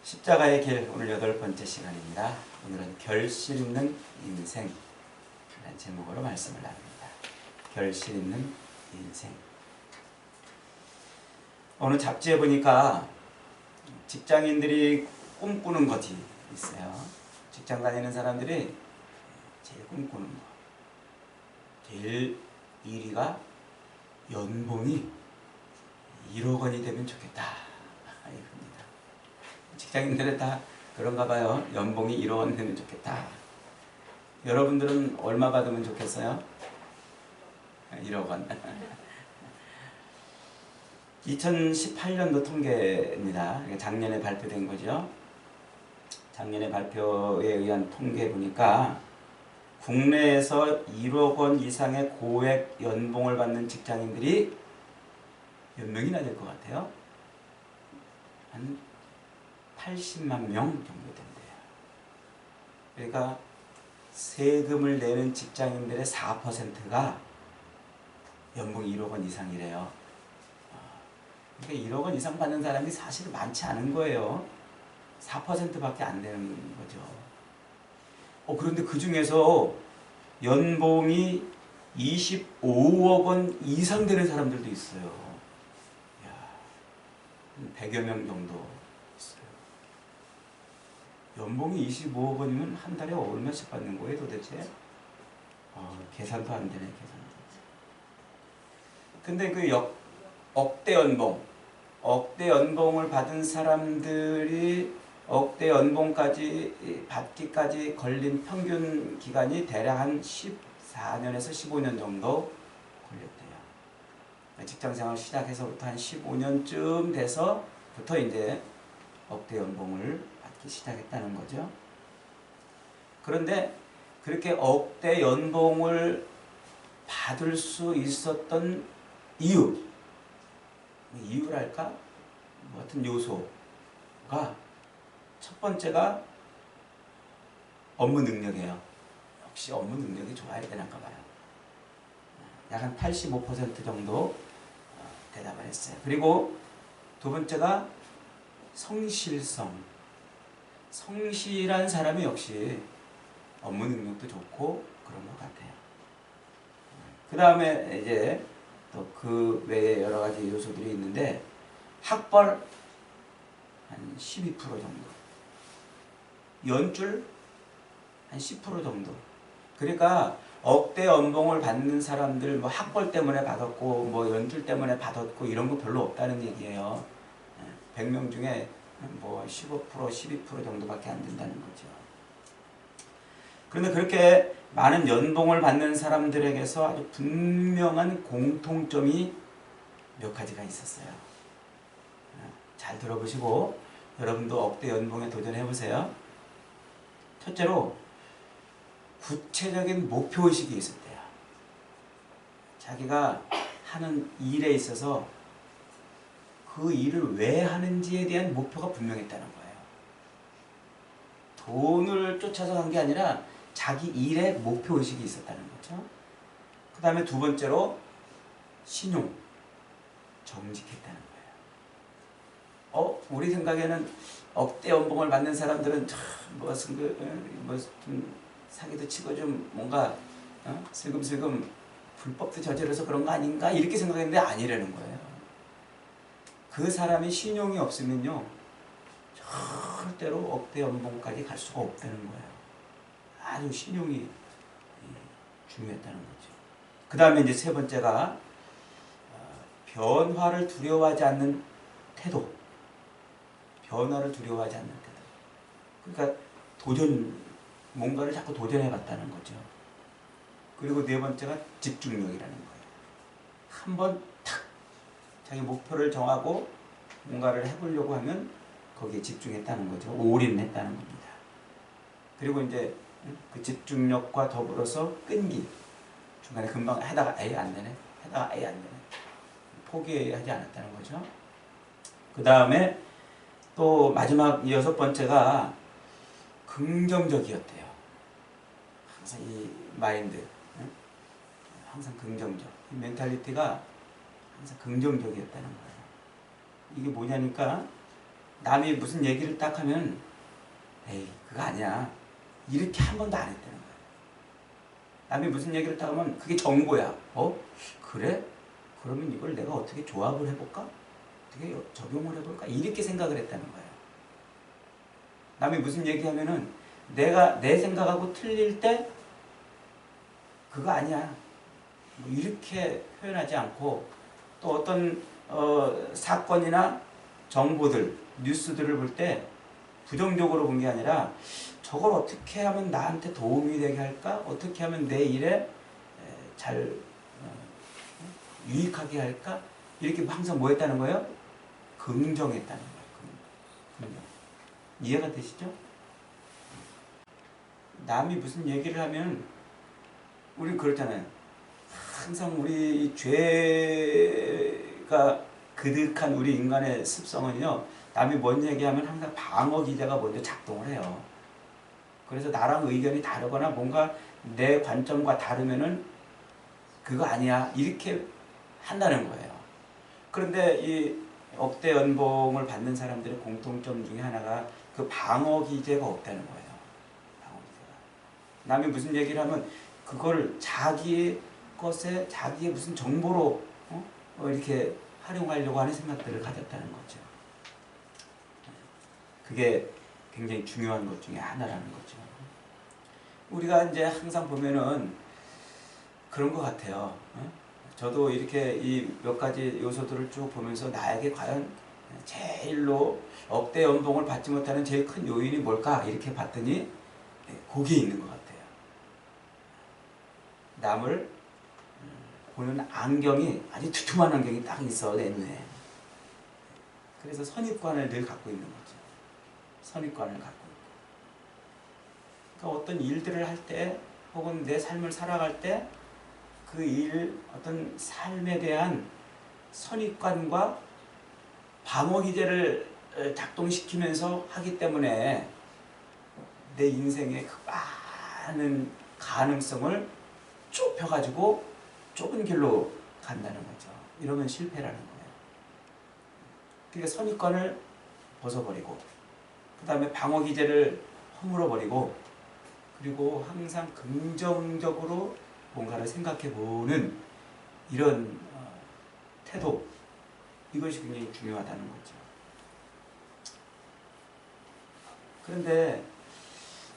십자가의 길, 오늘 8번째 시간입니다. 오늘은 결실 있는 인생이라는 제목으로 말씀을 나눕니다. 결실 있는 인생. 어느 잡지에 보니까 직장인들이 꿈꾸는 것이 있어요. 직장 다니는 사람들이 제일 꿈꾸는 것. 제일 1위가 연봉이 1억 원이 되면 좋겠다. 이겁니다. 직장인들은 다 그런가 봐요. 연봉이 1억 원 되면 좋겠다. 여러분들은 얼마 받으면 좋겠어요? 1억 원. 2018년도 통계입니다. 작년에 발표된 거죠. 작년에 발표에 의한 통계에 보니까 국내에서 1억 원 이상의 고액 연봉을 받는 직장인들이 몇 명이나 될 것 같아요? 한 80만 명 정도 된대요. 그러니까 세금을 내는 직장인들의 4%가 연봉이 1억 원 이상이래요. 그러니까 1억 원 이상 받는 사람이 사실 많지 않은 거예요. 4%밖에 안 되는 거죠. 그런데 그 중에서 연봉이 25억 원 이상 되는 사람들도 있어요. 야, 100여 명 정도 있어요. 연봉이 25억 원이면 한 달에 얼마씩 받는 거예요, 도대체? 계산도 안 되네, 계산도. 근데 그 억대 연봉을 받은 사람들이 억대 연봉까지 받기까지 걸린 평균 기간이 대략 한 14년에서 15년 정도 걸렸대요. 직장생활 시작해서부터 한 15년쯤 돼서부터 이제 억대 연봉을 받기 시작했다는 거죠. 그런데 그렇게 억대 연봉을 받을 수 있었던 이유랄까? 뭐 같은 요소가 첫 번째가 업무 능력이에요. 역시 업무 능력이 좋아야 되나가 봐요. 약 한 85% 정도 대답을 했어요. 그리고 두 번째가 성실성. 성실한 사람이 역시 업무 능력도 좋고 그런 것 같아요. 그 다음에 이제 또 그 외에 여러 가지 요소들이 있는데 학벌 한 12% 정도, 연줄 한 10% 정도. 그러니까 억대 연봉을 받는 사람들 뭐 학벌 때문에 받았고 뭐 연줄 때문에 받았고 이런 거 별로 없다는 얘기예요. 100명 중에 뭐 15%, 12% 정도밖에 안 된다는 거죠. 그런데 그렇게 많은 연봉을 받는 사람들에게서 아주 분명한 공통점이 몇 가지가 있었어요. 잘 들어보시고 여러분도 억대 연봉에 도전해보세요. 첫째로 구체적인 목표의식이 있었대요. 자기가 하는 일에 있어서 그 일을 왜 하는지에 대한 목표가 분명했다는 거예요. 돈을 쫓아서 한 게 아니라 자기 일에 목표의식이 있었다는 거죠. 그 다음에 두 번째로 신용, 정직했다는 거예요. 우리 생각에는 억대 연봉을 받는 사람들은 좀 사기도 치고 좀 뭔가 슬금슬금 불법도 저질러서 그런 거 아닌가 이렇게 생각했는데 아니라는 거예요. 그 사람이 신용이 없으면요 절대로 억대 연봉까지 갈 수가 없다는 거예요. 아주 신용이 중요했다는 거죠. 그 다음에 이제 세 번째가 변화를 두려워하지 않는 태도. 변화를 두려워하지 않는 태도. 그러니까 뭔가를 자꾸 도전해봤다는 거죠. 그리고 네 번째가 집중력이라는 거예요. 한번 탁 자기 목표를 정하고 뭔가를 해보려고 하면 거기에 집중했다는 거죠. 올인했다는 겁니다. 그리고 이제 그 집중력과 더불어서 끈기. 중간에 금방 하다가 아예 안 되네. 하다가 아예 안 되네. 포기하지 않았다는 거죠. 그 다음에 또 마지막 6번째가 긍정적이었대요. 항상 이 마인드, 항상 긍정적. 이 멘탈리티가 항상 긍정적이었다는 거예요. 이게 뭐냐니까 남이 무슨 얘기를 딱 하면 에이 그거 아니야 이렇게 한 번도 안 했다는 거예요. 남이 무슨 얘기를 딱 하면 그게 정보야. 그래? 그러면 이걸 내가 어떻게 조합을 해볼까? 어떻게 적용을 해볼까? 이렇게 생각을 했다는 거예요. 남이 무슨 얘기하면은 내가 내 생각하고 틀릴 때 그거 아니야 뭐 이렇게 표현하지 않고, 또 어떤 사건이나 정보들, 뉴스들을 볼 때 부정적으로 본 게 아니라 저걸 어떻게 하면 나한테 도움이 되게 할까? 어떻게 하면 내 일에 잘 유익하게 할까? 이렇게 항상 뭐 했다는 거예요? 긍정했다는 거예요. 긍정. 이해가 되시죠? 남이 무슨 얘기를 하면 우리 그렇잖아요. 항상 우리 죄가 그득한 우리 인간의 습성은요, 남이 뭔 얘기하면 항상 방어 기제가 먼저 작동을 해요. 그래서 나랑 의견이 다르거나 뭔가 내 관점과 다르면은 그거 아니야 이렇게 한다는 거예요. 그런데 이 억대 연봉을 받는 사람들의 공통점 중에 하나가 그 방어 기제가 없다는 거예요. 방어 기제가. 남이 무슨 얘기를 하면 그걸 자기의 것에 자기의 무슨 정보로 이렇게 활용하려고 하는 생각들을 가졌다는 거죠. 그게 굉장히 중요한 것 중에 하나라는 거죠. 우리가 이제 항상 보면은 그런 것 같아요. 저도 이렇게 이 몇 가지 요소들을 쭉 보면서 나에게 과연 제일로 억대 연봉을 받지 못하는 제일 큰 요인이 뭘까? 이렇게 봤더니 거기에 있는 것 같아요. 남을 보는 안경이 아주 두툼한 안경이 딱 있어 내 눈에. 그래서 선입관을 늘 갖고 있는 거죠. 선입관을 갖고 있고. 그러니까 어떤 일들을 할 때 혹은 내 삶을 살아갈 때 그 일, 어떤 삶에 대한 선입관과 방어 기제를 작동시키면서 하기 때문에 내 인생의 그 많은 가능성을 좁혀가지고 좁은 길로 간다는 거죠. 이러면 실패라는 거예요. 그러니까 선입관을 벗어버리고, 그 다음에 방어 기제를 허물어버리고, 그리고 항상 긍정적으로 뭔가를 생각해보는 이런 태도, 이것이 굉장히 중요하다는 거죠. 그런데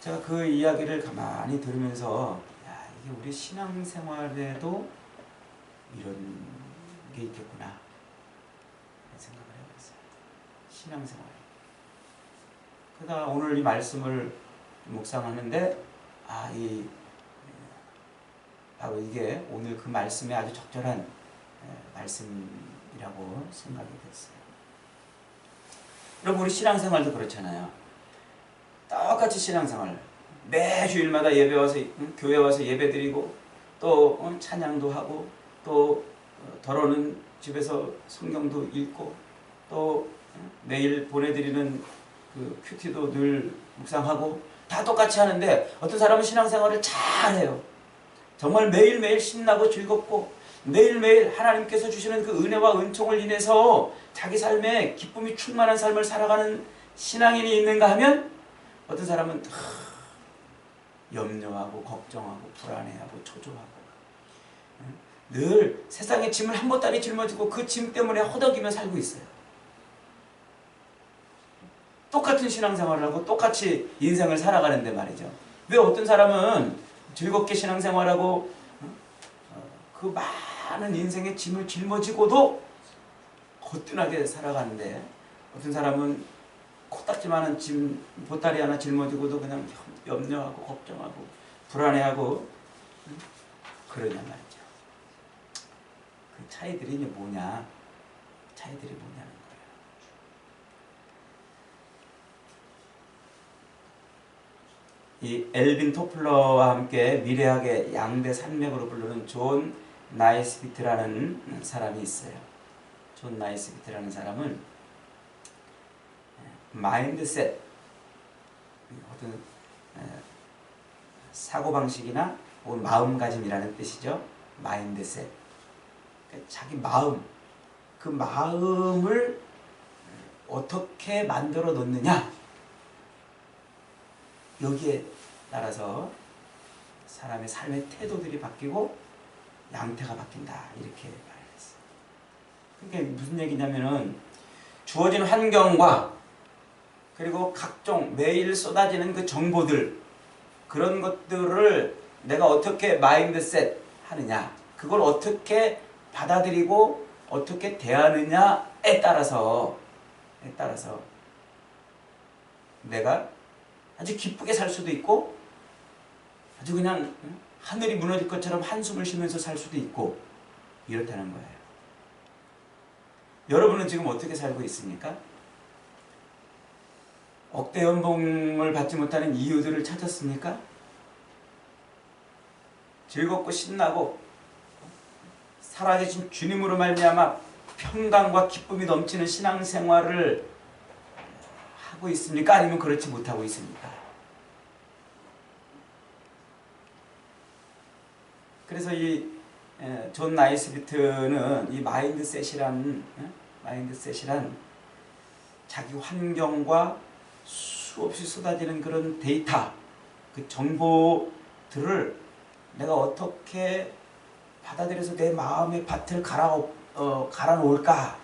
제가 그 이야기를 가만히 들으면서 야, 이게 우리 신앙생활에도 이런 게 있겠구나 생각을 해봤어요. 신앙생활. 그러다 오늘 이 말씀을 묵상하는데 바로 이게 오늘 그 말씀에 아주 적절한 말씀이라고 생각이 됐어요. 여러분, 우리 신앙생활도 그렇잖아요. 똑같이 신앙생활 매 주일마다 예배 와서 교회 와서 예배 드리고 또 찬양도 하고 또 더러는 집에서 성경도 읽고 또 매일 보내드리는 그 큐티도 늘 묵상하고 다 똑같이 하는데 어떤 사람은 신앙생활을 잘해요. 정말 매일매일 신나고 즐겁고 매일매일 하나님께서 주시는 그 은혜와 은총을 인해서 자기 삶에 기쁨이 충만한 삶을 살아가는 신앙인이 있는가 하면 어떤 사람은 염려하고 걱정하고 불안해하고 초조하고 늘 세상의 짐을 한 보따리 짊어지고 그 짐 때문에 허덕이며 살고 있어요. 똑같은 신앙생활을 하고 똑같이 인생을 살아가는데 말이죠. 왜 어떤 사람은 즐겁게 신앙생활하고 그 많은 인생의 짐을 짊어지고도 거뜬하게 살아가는데 어떤 사람은 코딱지만한 짐 보따리 하나 짊어지고도 그냥 염려하고 걱정하고 불안해하고 그러냐 말이죠. 그 차이들이 뭐냐? 차이들이 뭐냐는 거예요. 이 엘빈 토플러와 함께 미래학의 양대 산맥으로 부르는 존 나이스비트라는 사람이 있어요. 존 나이스비트라는 사람은 마인드셋, 어떤 사고방식이나 마음가짐이라는 뜻이죠. 마인드셋. 자기 마음, 그 마음을 어떻게 만들어 놓느냐, 여기에 따라서 사람의 삶의 태도들이 바뀌고 양태가 바뀐다, 이렇게 말했어요. 그게 무슨 얘기냐면은 주어진 환경과 그리고 각종 매일 쏟아지는 그 정보들, 그런 것들을 내가 어떻게 마인드셋 하느냐, 그걸 어떻게 받아들이고 어떻게 대하느냐에 따라서 내가 아주 기쁘게 살 수도 있고 아주 그냥 하늘이 무너질 것처럼 한숨을 쉬면서 살 수도 있고 이렇다는 거예요. 여러분은 지금 어떻게 살고 있습니까? 억대 연봉을 받지 못하는 이유들을 찾았습니까? 즐겁고 신나고 살아계신 주님으로 말미암아 평강과 기쁨이 넘치는 신앙생활을 하고 있습니까? 아니면 그렇지 못하고 있습니까? 그래서 이 존 나이스비트는 이 마인드셋이란 자기 환경과 수없이 쏟아지는 그런 데이터, 그 정보들을 내가 어떻게 받아들여서 내 마음의 밭을 갈아놓을까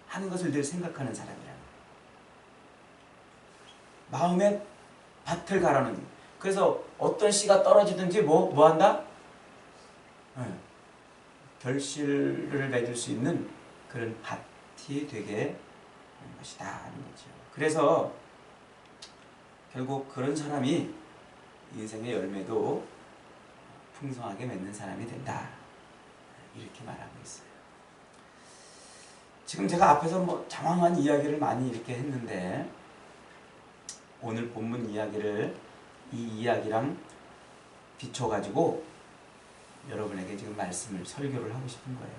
하는 것을 늘 생각하는 사람이라. 마음의 밭을 갈아놓는. 그래서 어떤 씨가 떨어지든지 뭐 한다? 결실을 맺을 수 있는 그런 밭이 되게 하는 것이다 하는 거죠. 그래서 결국 그런 사람이 인생의 열매도 풍성하게 맺는 사람이 된다, 이렇게 말하고 있어요. 지금 제가 앞에서 뭐 장황한 이야기를 많이 이렇게 했는데 오늘 본문 이야기를 이 이야기랑 비춰가지고 여러분에게 지금 설교를 하고 싶은 거예요.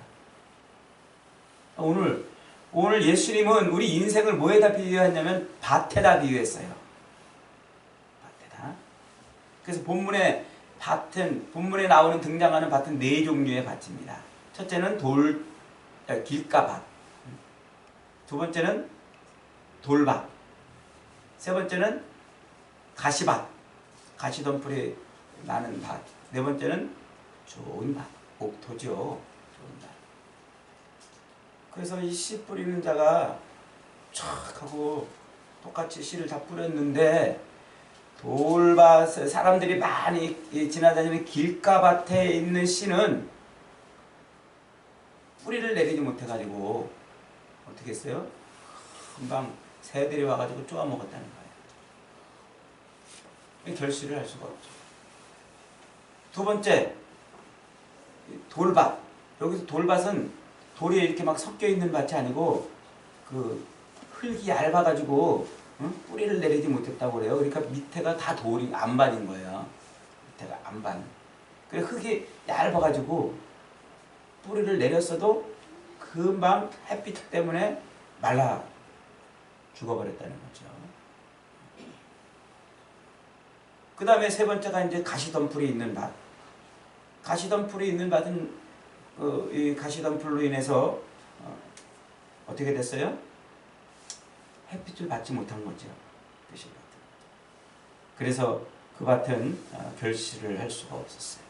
오늘 예수님은 우리 인생을 뭐에다 비유했냐면 밭에다 비유했어요. 밭에다. 그래서 본문에 나오는 등장하는 밭은 4종류의 밭입니다. 첫째는 길가밭, 두 번째는 돌밭, 세 번째는 가시밭, 가시덤불이 나는 밭, 네 번째는 좋은 밭, 옥토죠. 좋은 밭. 그래서 이 씨 뿌리는 자가 촥 하고 똑같이 씨를 다 뿌렸는데 돌밭에 사람들이 많이 지나다니는 길가밭에 있는 씨는 뿌리를 내리지 못해가지고 어떻게 했어요? 금방 새들이 와가지고 쪼아먹었다는 거예요. 결실을 할 수가 없죠. 두 번째, 돌밭. 여기서 돌밭은 돌이 이렇게 막 섞여 있는 밭이 아니고 그 흙이 얇아가지고 뿌리를 내리지 못했다고 그래요. 그러니까 밑에가 다 돌이 안반인 거예요. 밑에가 안반. 그래 흙이 얇아가지고 뿌리를 내렸어도 금방 햇빛 때문에 말라 죽어버렸다는 거죠. 그 다음에 세 번째가 이제 가시덤불이 있는 밭. 가시덤불이 있는 밭은 이 가시덤불로 인해서 어떻게 됐어요? 햇빛을 받지 못한 거죠. 그래서 그 밭은 결실을 할 수가 없었어요.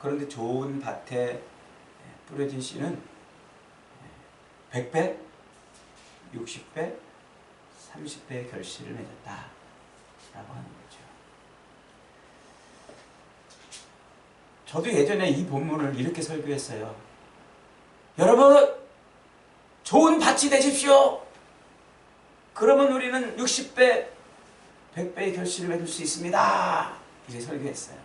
그런데 좋은 밭에 뿌려진 씨는 100배, 60배, 30배의 결실을 맺었다라고 하는 거죠. 저도 예전에 이 본문을 이렇게 설교했어요. 여러분, 좋은 밭이 되십시오. 그러면 우리는 60배, 100배의 결실을 맺을 수 있습니다. 이렇게 설교했어요.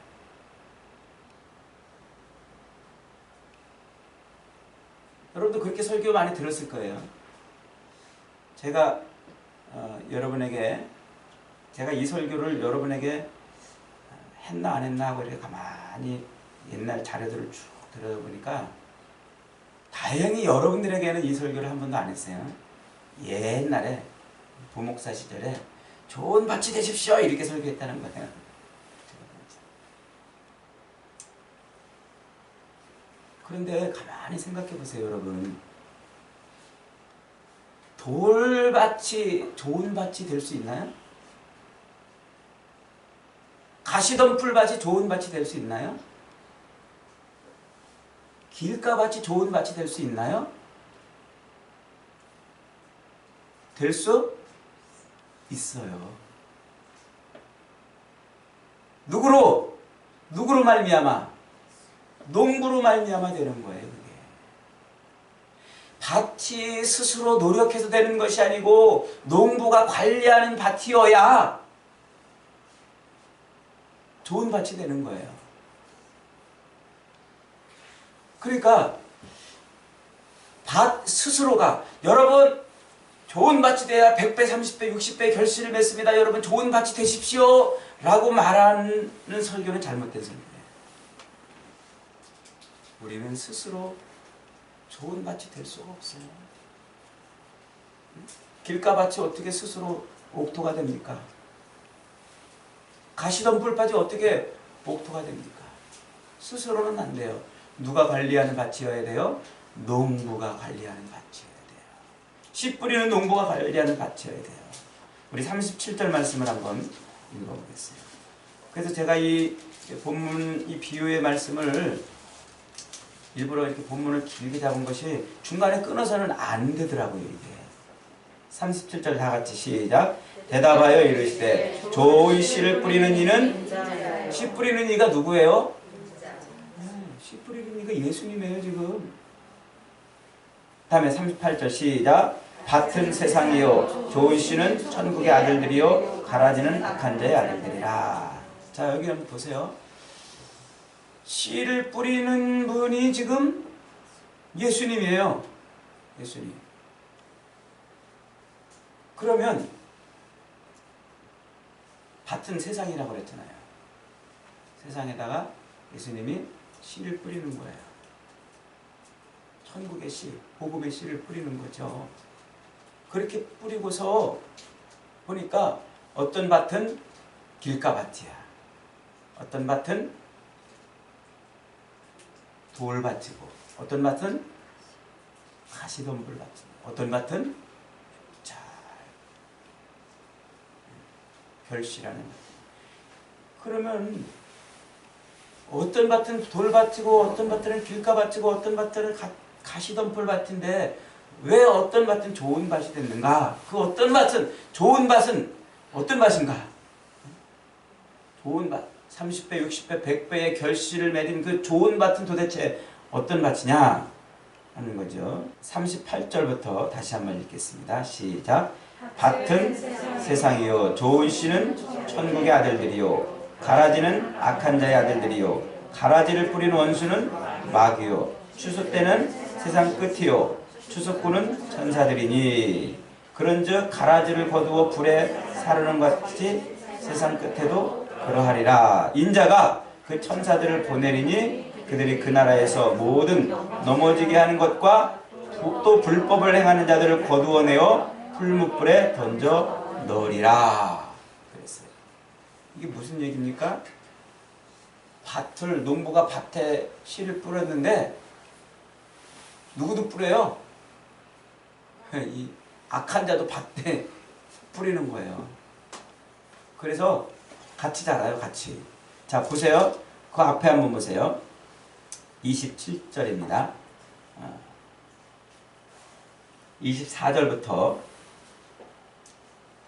여러분도 그렇게 설교 많이 들었을 거예요. 제가 이 설교를 여러분에게 했나 안 했나 하고 이렇게 가만히 옛날 자료들을 쭉 들여다보니까 다행히 여러분들에게는 이 설교를 한 번도 안 했어요. 옛날에 부목사 시절에 좋은 밭이 되십시오 이렇게 설교했다는 거예요. 그런데 가만히 생각해 보세요, 여러분. 돌밭이 좋은 밭이 될 수 있나요? 가시덤불밭이 좋은 밭이 될 수 있나요? 길가밭이 좋은 밭이 될 수 있나요? 될 수 있어요. 누구로 말미암아? 농부로 말미암아 되는 거예요. 그게 밭이 스스로 노력해서 되는 것이 아니고 농부가 관리하는 밭이어야 좋은 밭이 되는 거예요. 그러니까 밭 스스로가 여러분 좋은 밭이 돼야 100배, 30배, 60배 결실을 맺습니다. 여러분 좋은 밭이 되십시오. 라고 말하는 설교는 잘못된 설교예요. 우리는 스스로 좋은 밭이 될 수가 없어요. 길가밭이 어떻게 스스로 옥토가 됩니까? 가시덤불밭이 어떻게 옥토가 됩니까? 스스로는 안 돼요. 누가 관리하는 밭이어야 돼요? 농부가 관리하는 밭이어야 돼요. 씨 뿌리는 농부가 관리하는 밭이어야 돼요. 우리 37절 말씀을 한번 읽어보겠어요. 그래서 제가 이 본문, 이 비유의 말씀을 일부러 이렇게 본문을 길게 잡은 것이 중간에 끊어서는 안 되더라고요, 이게. 37절 다 같이 시작. 대답하여 이르시되 좋은 씨를 뿌리는 이는, 씨 뿌리는 이가 누구예요? 씨 뿌리는 이가 예수님이에요, 지금. 다음에 38절 시작. 밭은 세상이요 좋은 씨는 천국의 아들들이요 가라지는 악한 자의 아들들이라. 자, 여기 한번 보세요. 씨를 뿌리는 분이 지금 예수님이에요. 예수님. 그러면 밭은 세상이라고 그랬잖아요. 세상에다가 예수님이 씨를 뿌리는 거예요. 천국의 씨, 복음의 씨를 뿌리는 거죠. 그렇게 뿌리고서 보니까 어떤 밭은 길가밭이야. 어떤 밭은 돌밭이고, 어떤 밭은 가시덤불밭이고, 어떤 밭은 잘 결실하는 밭. 그러면 어떤 밭은 돌밭이고, 어떤 밭은 길가밭이고, 어떤 밭은 가시덤불밭인데 왜 어떤 밭은 좋은 밭이 됐는가? 그 어떤 밭은, 좋은 밭은 어떤 밭인가? 좋은 밭, 30배, 60배, 100배의 결실을 맺은 그 좋은 밭은 도대체 어떤 밭이냐 하는 거죠. 38절부터 다시 한번 읽겠습니다. 시작. 밭은 세상이요 좋은 씨는 천국의 아들들이요 가라지는 악한 자의 아들들이요 가라지를 뿌린 원수는 마귀요 추수 때는 세상 끝이요 추수꾼은 천사들이니 그런즉 가라지를 거두어 불에 사르는 것 같이 세상 끝에도 그러하리라. 인자가 그 천사들을 보내리니 그들이 그 나라에서 모든 넘어지게 하는 것과 또 불법을 행하는 자들을 거두어내어 풀무불에 던져 넣으리라. 그랬어요. 이게 무슨 얘기입니까? 농부가 밭에 씨를 뿌렸는데 누구도 뿌려요? 이 악한 자도 밭에 뿌리는 거예요. 그래서 같이 자라요, 같이. 자, 보세요. 그 앞에 한번 보세요. 27절입니다. 24절부터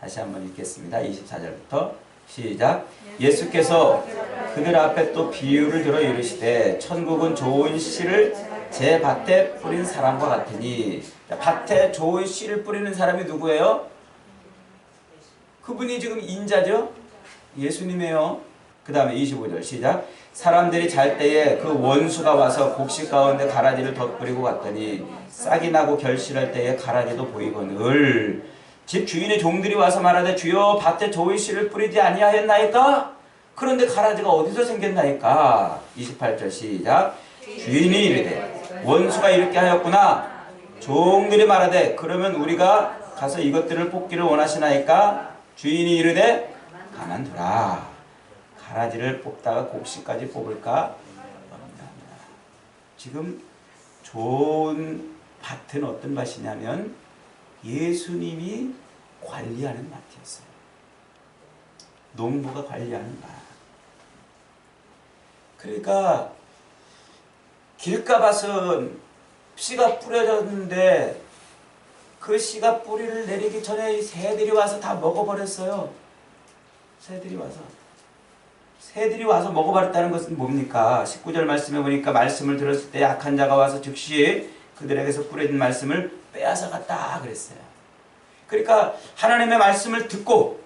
다시 한번 읽겠습니다. 24절부터 시작. 예수께서 그들 앞에 또 비유를 들어 이르시되 천국은 좋은 씨를 제 밭에 뿌린 사람과 같으니. 밭에 좋은 씨를 뿌리는 사람이 누구예요? 그분이 지금 인자죠? 예수님이에요. 그 다음에 25절 시작. 사람들이 잘 때에 그 원수가 와서 곡식 가운데 가라지를 덧뿌리고 갔더니 싹이 나고 결실할 때에 가라지도 보이거늘 집 주인의 종들이 와서 말하되 주여 밭에 좋은 씨를 뿌리지 아니하였나이까? 그런데 가라지가 어디서 생겼나이까? 28절 시작. 주인이 이르되 원수가 이렇게 하였구나. 종들이 말하되 그러면 우리가 가서 이것들을 뽑기를 원하시나이까? 주인이 이르되 가만두라. 가라지를 뽑다가 곡식까지 뽑을까? 지금 좋은 밭은 어떤 밭이냐면 예수님이 관리하는 밭이었어요. 농부가 관리하는 밭. 그러니까 길가밭은 씨가 뿌려졌는데 그 씨가 뿌리를 내리기 전에 이 새들이 와서 다 먹어버렸어요. 새들이 와서 먹어버렸다는 것은 뭡니까? 19절 말씀에 보니까 말씀을 들었을 때 악한 자가 와서 즉시 그들에게서 뿌려진 말씀을 빼앗아 갔다 그랬어요. 그러니까 하나님의 말씀을 듣고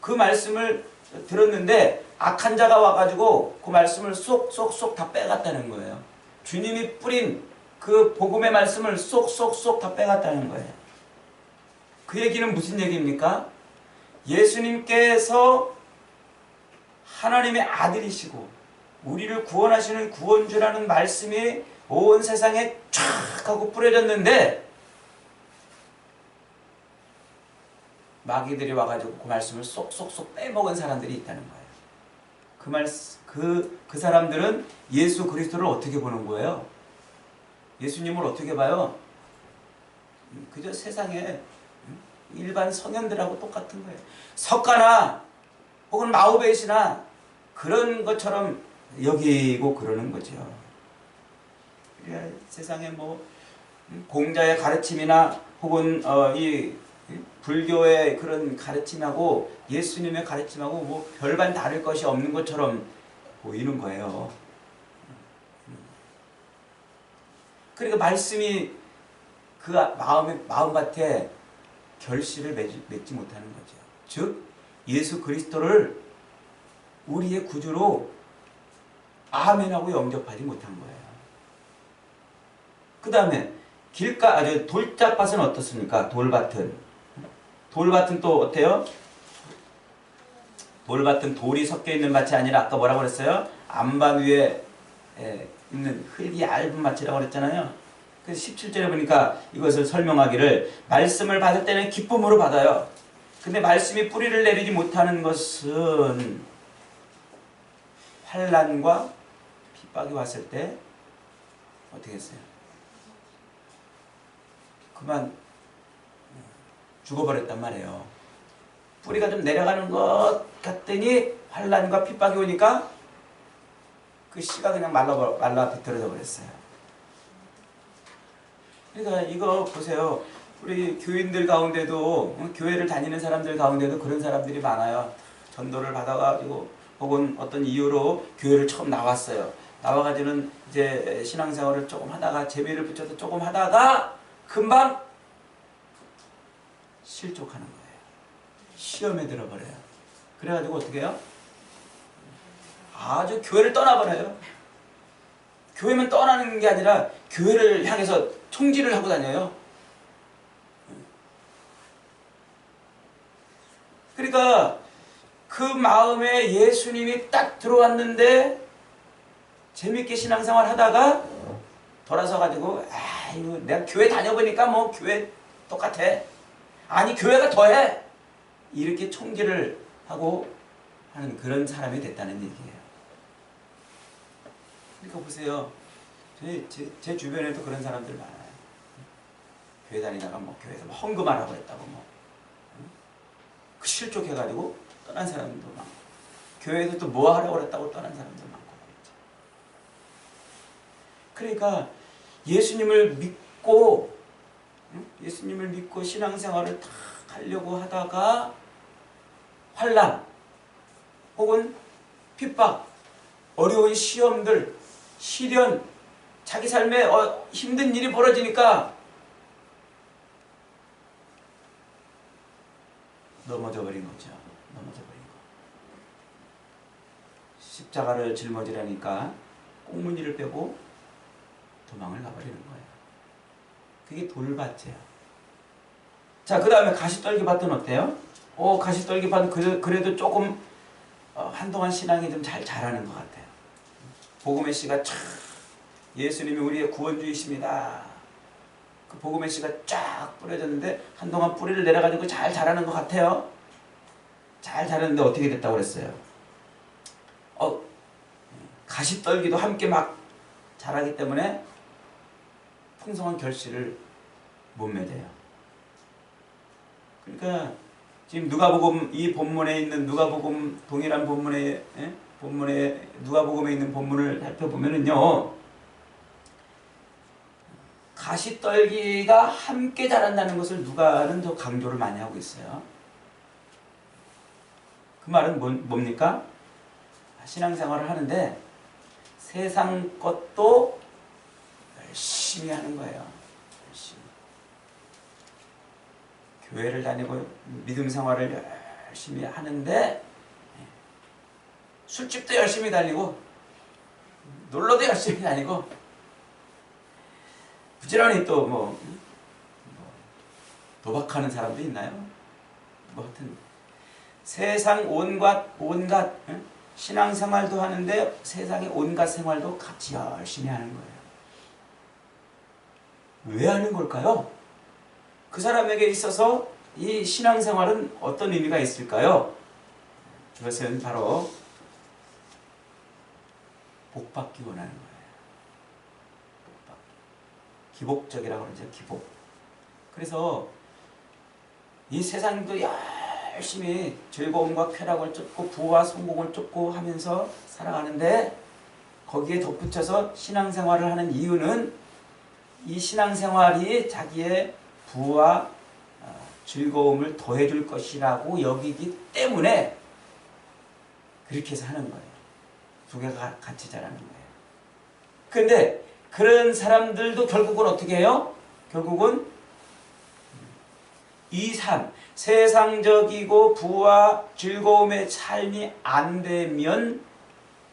그 말씀을 들었는데 악한 자가 와가지고 그 말씀을 쏙쏙쏙 다 빼갔다는 거예요. 주님이 뿌린 그 복음의 말씀을 쏙쏙쏙 다 빼갔다는 거예요. 그 얘기는 무슨 얘기입니까? 예수님께서 하나님의 아들이시고 우리를 구원하시는 구원주라는 말씀이 온 세상에 쫙 하고 뿌려졌는데 마귀들이 와가지고 그 말씀을 쏙쏙쏙 빼먹은 사람들이 있다는 거예요. 그 사람들은 예수 그리스도를 어떻게 보는 거예요? 예수님을 어떻게 봐요? 그저 세상에 일반 성현들하고 똑같은 거예요. 석가나 혹은 마호벳이나 그런 것처럼 여기고 그러는 거죠. 세상에 뭐 공자의 가르침이나 혹은 이 불교의 그런 가르침하고 예수님의 가르침하고 뭐 별반 다를 것이 없는 것처럼 보이는 거예요. 그러니까 말씀이 그 마음밭에 결실을 맺지 못하는 거죠. 즉 예수 그리스도를 우리의 구주로 아멘하고 영접하지 못한 거예요. 그 다음에 돌짝밭은 어떻습니까? 돌밭은 또 어때요? 돌밭은 돌이 섞여 있는 밭이 아니라 아까 뭐라고 그랬어요? 안반 위에 있는 흙이 얇은 밭이라고 그랬잖아요. 그래서 17절에 보니까 이것을 설명하기를 말씀을 받을 때는 기쁨으로 받아요. 근데 말씀이 뿌리를 내리지 못하는 것은 환난과 핍박이 왔을 때 어떻게 했어요? 그만 죽어버렸단 말이에요. 뿌리가 좀 내려가는 것 같더니 환난과 핍박이 오니까 그 씨가 그냥 말라 비틀어져 버렸어요. 그러니까 이거 보세요. 우리 교인들 가운데도 교회를 다니는 사람들 가운데도 그런 사람들이 많아요. 전도를 받아가지고 혹은 어떤 이유로 교회를 처음 나왔어요. 나와가지고는 이제 신앙생활을 조금 하다가 재미를 붙여서 조금 하다가 금방 실족하는 거예요. 시험에 들어버려요. 그래가지고 어떻게 해요? 아주 교회를 떠나버려요. 교회만 떠나는 게 아니라 교회를 향해서 총질을 하고 다녀요. 그러니까 그 마음에 예수님이 딱 들어왔는데 재밌게 신앙생활 하다가 돌아서 가지고 이거 내가 교회 다녀보니까 뭐 교회 똑같아. 아니 교회가 더해. 이렇게 총질을 하고 하는 그런 사람이 됐다는 얘기예요. 그러니까 보세요. 제 주변에도 그런 사람들 많아요. 교회 다니다가 뭐 교회에서 뭐 헌금하라고 했다고 뭐 그 실족해가지고 떠난 사람들도 많고 교회에서 또 뭐 하라고 그랬다고 떠난 사람도 많고 그렇죠. 그러니까 예수님을 믿고 신앙생활을 다 하려고 하다가 환난 혹은 핍박, 어려운 시험들, 시련, 자기 삶에 힘든 일이 벌어지니까 넘어져 버린 거죠. 십자가를 짊어지라니까 꽁무니를 빼고 도망을 가버리는 거예요. 그게 돌밭이에요. 자, 그 다음에 가시떨기밭은 어때요? 가시떨기밭은 그래도 조금 한동안 신앙이 좀 잘 자라는 것 같아요. 복음의 씨가 쫙 예수님이 우리의 구원주이십니다. 그 복음의 씨가 쫙 뿌려졌는데 한동안 뿌리를 내려가지고 잘 자라는 것 같아요. 잘 자랐는데 어떻게 됐다고 그랬어요? 가시떨기도 함께 막 자라기 때문에 풍성한 결실을 못 맺어요. 그러니까 지금 누가복음 이 본문에 있는 누가복음 동일한 본문에 누가복음에 있는 본문을 살펴보면은요. 가시떨기가 함께 자란다는 것을 누가는 더 강조를 많이 하고 있어요. 그 말은 뭡니까? 신앙생활을 하는데 세상 것도 열심히 하는 거예요. 열심히. 교회를 다니고 믿음 생활을 열심히 하는데 술집도 열심히 다니고 놀러도 열심히 다니고 부지런히 또 도박하는 사람도 있나요? 뭐 하여튼 세상 온갖 신앙생활도 하는데 세상의 온갖 생활도 같이 열심히 하는 거예요. 왜 하는 걸까요? 그 사람에게 있어서 이 신앙생활은 어떤 의미가 있을까요? 그것은 바로 복받기 원하는 거예요. 기복적이라고 그러죠. 기복. 그래서 이 세상도 열심히 즐거움과 쾌락을 쫓고 부와 성공을 쫓고 하면서 살아가는데 거기에 덧붙여서 신앙생활을 하는 이유는 이 신앙생활이 자기의 부와 즐거움을 더해줄 것이라고 여기기 때문에 그렇게 해서 하는 거예요. 두 개가 같이 자라는 거예요. 그런데 그런 사람들도 결국은 어떻게 해요? 결국은 이 삶, 세상적이고 부와 즐거움의 삶이 안 되면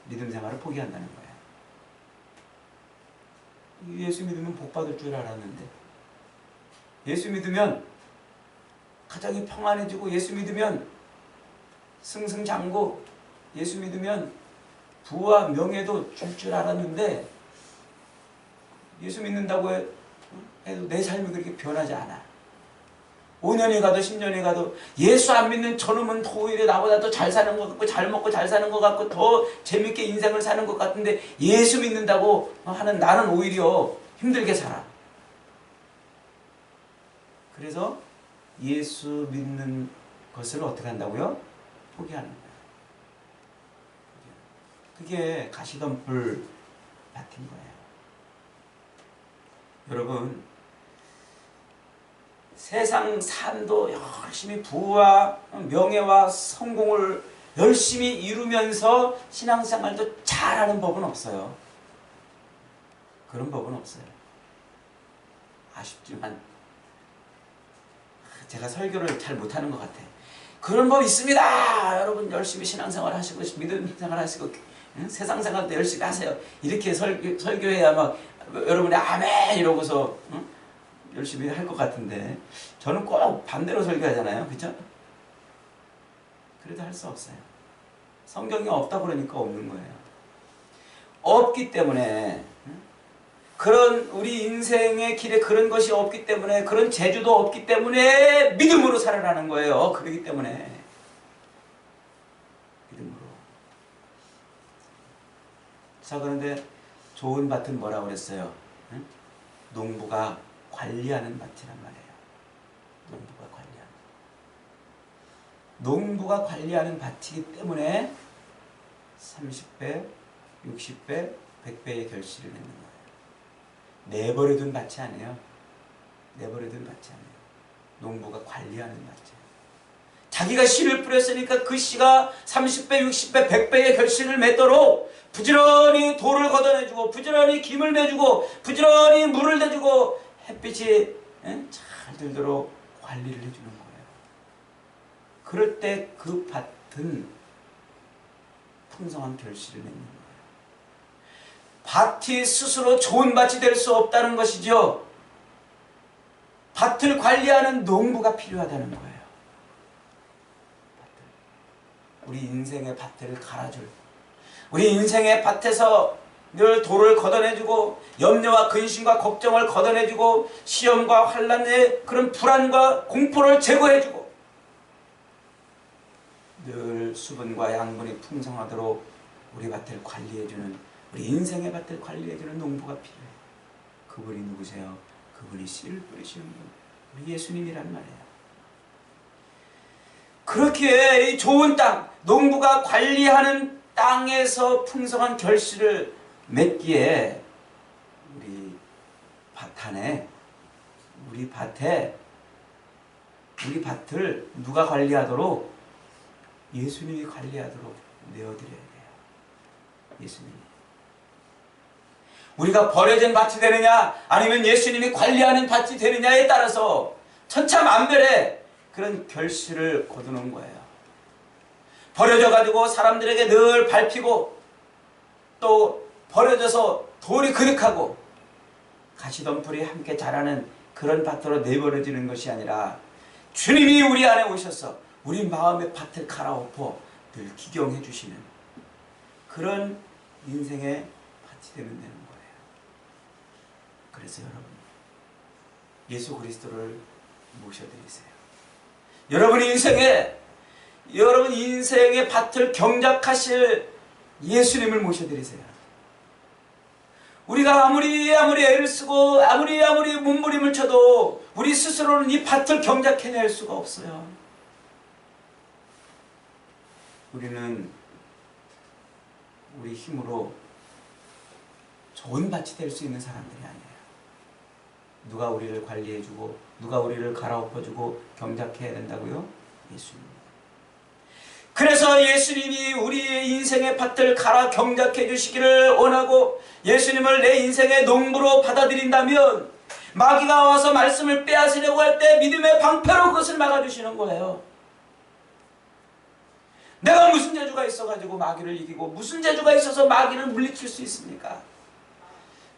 믿음 생활을 포기한다는 거예요. 예수 믿으면 복 받을 줄 알았는데, 예수 믿으면 가정이 평안해지고, 예수 믿으면 승승장구, 예수 믿으면 부와 명예도 줄 줄 알았는데 예수 믿는다고 해도 내 삶이 그렇게 변하지 않아. 5년이 가도 10년이 가도 예수 안 믿는 저놈은 오히려 나보다 더 잘 사는 것 같고 잘 먹고 잘 사는 것 같고 더 재밌게 인생을 사는 것 같은데 예수 믿는다고 하는 나는 오히려 힘들게 살아. 그래서 예수 믿는 것을 어떻게 한다고요? 포기하는 거예요. 그게 가시덤불 밭인 거예요. 여러분, 세상 삶도 열심히 부와 명예와 성공을 열심히 이루면서 신앙생활도 잘하는 법은 없어요. 그런 법은 없어요. 아쉽지만 제가 설교를 잘 못하는 것 같아요. 그런 법 있습니다. 여러분 열심히 신앙생활 하시고 믿음 생활 하시고 세상생활도 열심히 하세요. 이렇게 설교해야 막 여러분이 아멘 이러고서 열심히 할 것 같은데 저는 꼭 반대로 설교하잖아요. 그렇죠? 그래도 할 수 없어요. 성경이 없다 그러니까 없는 거예요. 없기 때문에 그런 우리 인생의 길에 그런 것이 없기 때문에 그런 재주도 없기 때문에 믿음으로 살아라는 거예요. 그렇기 때문에 믿음으로. 자, 그런데 좋은 밭은 뭐라고 그랬어요? 응? 농부가 관리하는 밭이란 말이에요. 농부가 관리하는 밭이기 때문에 30배, 60배, 100배의 결실을 맺는 거예요. 내버려둔 밭이 아니에요. 내버려둔 밭이 아니에요. 농부가 관리하는 밭이에요. 자기가 씨를 뿌렸으니까 그 씨가 30배, 60배, 100배의 결실을 맺도록 부지런히 돌을 걷어내주고 부지런히 김을 내주고 부지런히 물을 내주고 햇빛이 잘 들도록 관리를 해주는 거예요. 그럴 때 그 밭은 풍성한 결실을 맺는 거예요. 밭이 스스로 좋은 밭이 될 수 없다는 것이죠. 밭을 관리하는 농부가 필요하다는 거예요. 우리 인생의 밭을 갈아줄, 우리 인생의 밭에서 늘 돌을 걷어내주고 염려와 근심과 걱정을 걷어내주고 시험과 환난의 그런 불안과 공포를 제거해주고 늘 수분과 양분이 풍성하도록 우리 밭을 관리해주는, 우리 인생의 밭을 관리해주는 농부가 필요해요. 그분이 누구세요? 그분이 씨를 뿌리시는 분, 우리 예수님이란 말이에요. 그렇게 이 좋은 땅, 농부가 관리하는 땅에서 풍성한 결실을 맺기에 우리 밭에 우리 밭을 누가 관리하도록? 예수님이 관리하도록 내어드려야 돼요. 예수님이. 우리가 버려진 밭이 되느냐 아니면 예수님이 관리하는 밭이 되느냐에 따라서 천차만별의 그런 결실을 거두는 거예요. 버려져 가지고 사람들에게 늘 밟히고 또 버려져서 돌이 그득하고 가시덤불이 함께 자라는 그런 밭으로 내버려지는 것이 아니라 주님이 우리 안에 오셔서 우리 마음의 밭을 갈아엎어 늘 기경해 주시는 그런 인생의 밭이 되는 거예요. 그래서 여러분, 예수 그리스도를 모셔드리세요. 여러분 인생의 밭을 경작하실 예수님을 모셔드리세요. 우리가 아무리 애를 쓰고 아무리 몸부림을 쳐도 우리 스스로는 이 밭을 경작해낼 수가 없어요. 우리는 우리 힘으로 좋은 밭이 될 수 있는 사람들이 아니에요. 누가 우리를 관리해주고 누가 우리를 갈아엎어주고 경작해야 된다고요? 예수님. 그래서 예수님이 우리의 인생의 밭을 갈아 경작해 주시기를 원하고 예수님을 내 인생의 농부로 받아들인다면 마귀가 와서 말씀을 빼앗으려고 할 때 믿음의 방패로 그것을 막아주시는 거예요. 내가 무슨 재주가 있어가지고 마귀를 이기고 무슨 재주가 있어서 마귀를 물리칠 수 있습니까?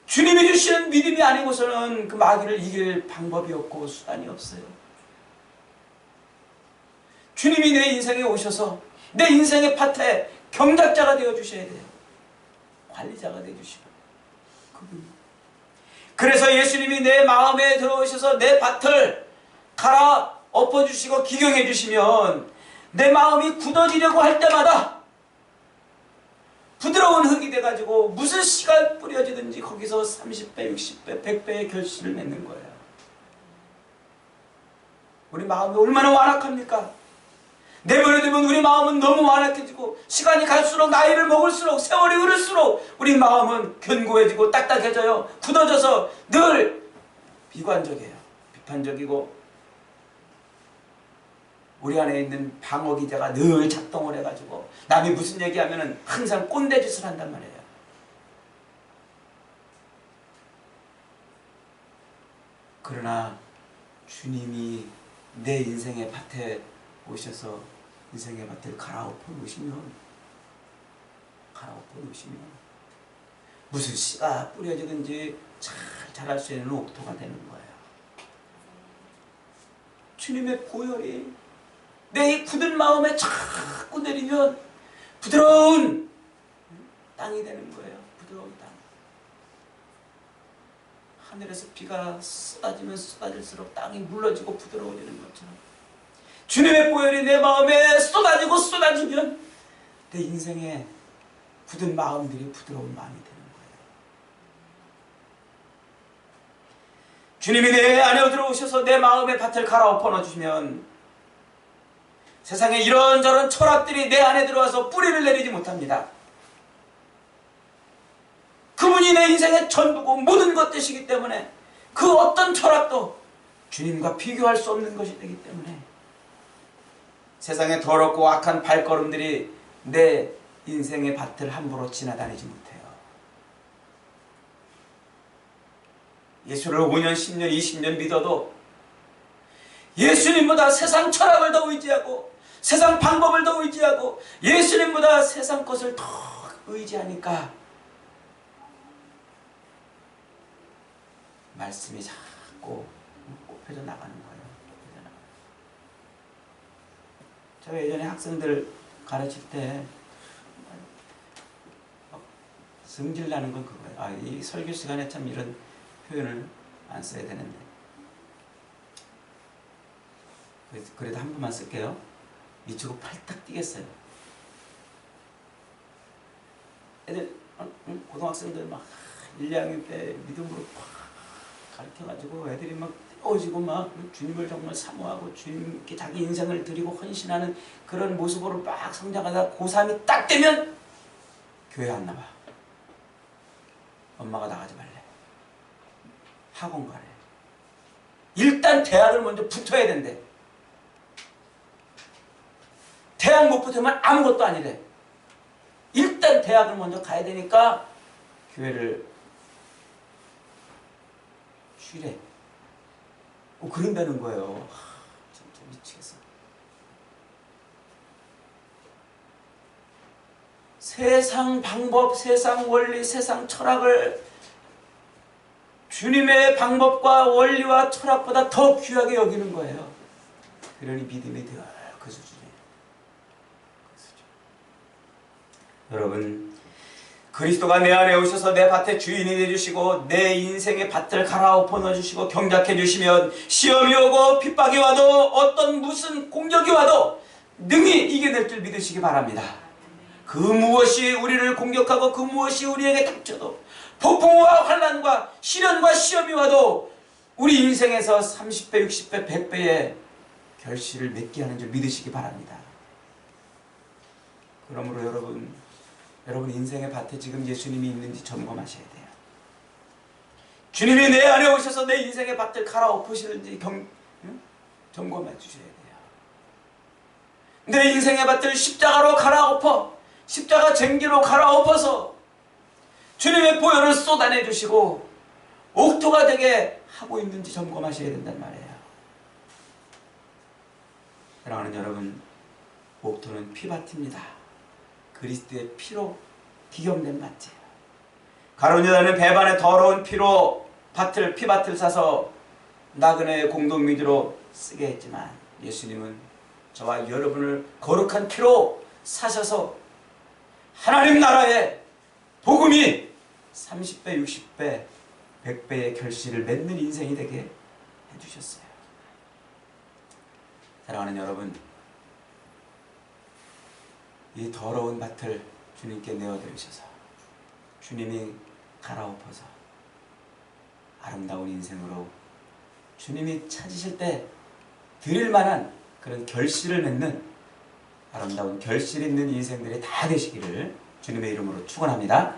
주님이 주시는 믿음이 아니고서는 그 마귀를 이길 방법이 없고 수단이 없어요. 주님이 내 인생에 오셔서 내 인생의 밭에 경작자가 되어주셔야 돼요. 관리자가 되어주시고 그분. 그래서 예수님이 내 마음에 들어오셔서 내 밭을 갈아 엎어주시고 기경해 주시면 내 마음이 굳어지려고 할 때마다 부드러운 흙이 돼가지고 무슨 씨가 뿌려지든지 거기서 30배, 60배, 100배의 결실을 맺는 거예요. 우리 마음이 얼마나 완악합니까? 내버려두면 우리 마음은 너무 완악해지고 시간이 갈수록 나이를 먹을수록 세월이 흐를수록 우리 마음은 견고해지고 딱딱해져요. 굳어져서 늘 비관적이에요. 비판적이고 우리 안에 있는 방어 기제가 늘 작동을 해가지고 남이 무슨 얘기하면은 항상 꼰대짓을 한단 말이에요. 그러나 주님이 내 인생의 밭에 오셔서 인생의 밭을 갈아엎어 놓으시면 무슨 씨가 뿌려지든지 잘 자랄 수 있는 옥토가 되는 거예요. 주님의 보혈이 내 이 굳은 마음에 자꾸 내리면 부드러운 땅이 되는 거예요. 부드러운 땅. 하늘에서 비가 쏟아지면 쏟아질수록 땅이 물러지고 부드러워지는 것처럼 주님의 보혈이 내 마음에 쏟아지면 내 인생의 굳은 마음들이 부드러운 마음이 되는 거예요. 주님이 내 안에 들어오셔서 내 마음의 밭을 갈아엎어 넣어주시면 세상에 이런저런 철학들이 내 안에 들어와서 뿌리를 내리지 못합니다. 그분이 내 인생의 전부고 모든 것 되시기 때문에 그 어떤 철학도 주님과 비교할 수 없는 것이 되기 때문에 세상에 더럽고 악한 발걸음들이 내 인생의 밭을 함부로 지나다니지 못해요. 예수를 5년, 10년, 20년 믿어도 예수님보다 세상 철학을 더 의지하고 세상 방법을 더 의지하고 예수님보다 세상 것을 더 의지하니까 말씀이 자꾸 꼽혀져 나가는 거예요. 제가 예전에 학생들 가르칠 때 성질 나는 건 그거예요. 이 설교 시간에 참 이런 표현을 안 써야 되는데 그래도 한 번만 쓸게요. 미치고 팔딱 뛰겠어요. 애들 고등학생들 막 1, 2학년 때 믿음으로 팍 가르쳐가지고 애들이 막 뜨거워지고 막 주님을 정말 사모하고 주님께 자기 인생을 드리고 헌신하는 그런 모습으로 막 성장하다가 고3이 딱 되면 교회 안 나와. 엄마가 나가지 말래. 학원 가래. 일단 대학을 먼저 붙어야 된대. 대학 못 붙으면 아무것도 아니래. 일단 대학을 먼저 가야 되니까 교회를 쉬래. 그런다는 거예요. 진짜 미치겠어. 세상 방법, 세상 원리, 세상 철학을 주님의 방법과 원리와 철학보다 더 귀하게 여기는 거예요. 그러니 믿음이 늘 그 수준이에요. 그 수준. 여러분, 그리스도가 내 안에 오셔서 내 밭의 주인이 되주시고 내 인생의 밭을 갈아엎어 넣어주시고 경작해 주시면 시험이 오고 핍박이 와도 어떤 무슨 공격이 와도 능히 이겨낼 줄 믿으시기 바랍니다. 그 무엇이 우리를 공격하고 그 무엇이 우리에게 닥쳐도 폭풍과 환난과 시련과 시험이 와도 우리 인생에서 30배, 60배, 100배의 결실을 맺게 하는 줄 믿으시기 바랍니다. 그러므로 여러분 인생의 밭에 지금 예수님이 있는지 점검하셔야 돼요. 주님이 내 안에 오셔서 내 인생의 밭을 갈아엎으시는지 점검해 주셔야 돼요. 내 인생의 밭을 십자가로 갈아엎어 십자가 쟁기로 갈아엎어서 주님의 보혈을 쏟아내 주시고 옥토가 되게 하고 있는지 점검하셔야 된단 말이에요. 사랑하는 여러분, 옥토는 피밭입니다. 그리스도의 피로 기경된 밭이에요. 가룟 유다는 배반의 더러운 피로 피밭을 사서 나그네의 공동묘지로 쓰게 했지만 예수님은 저와 여러분을 거룩한 피로 사셔서 하나님 나라의 복음이 30배, 60배, 100배의 결실을 맺는 인생이 되게 해주셨어요. 사랑하는 여러분, 이 더러운 밭을 주님께 내어드리셔서 주님이 갈아엎어서 아름다운 인생으로 주님이 찾으실 때 드릴 만한 그런 결실을 맺는 아름다운 결실 있는 인생들이 다 되시기를 주님의 이름으로 축원합니다.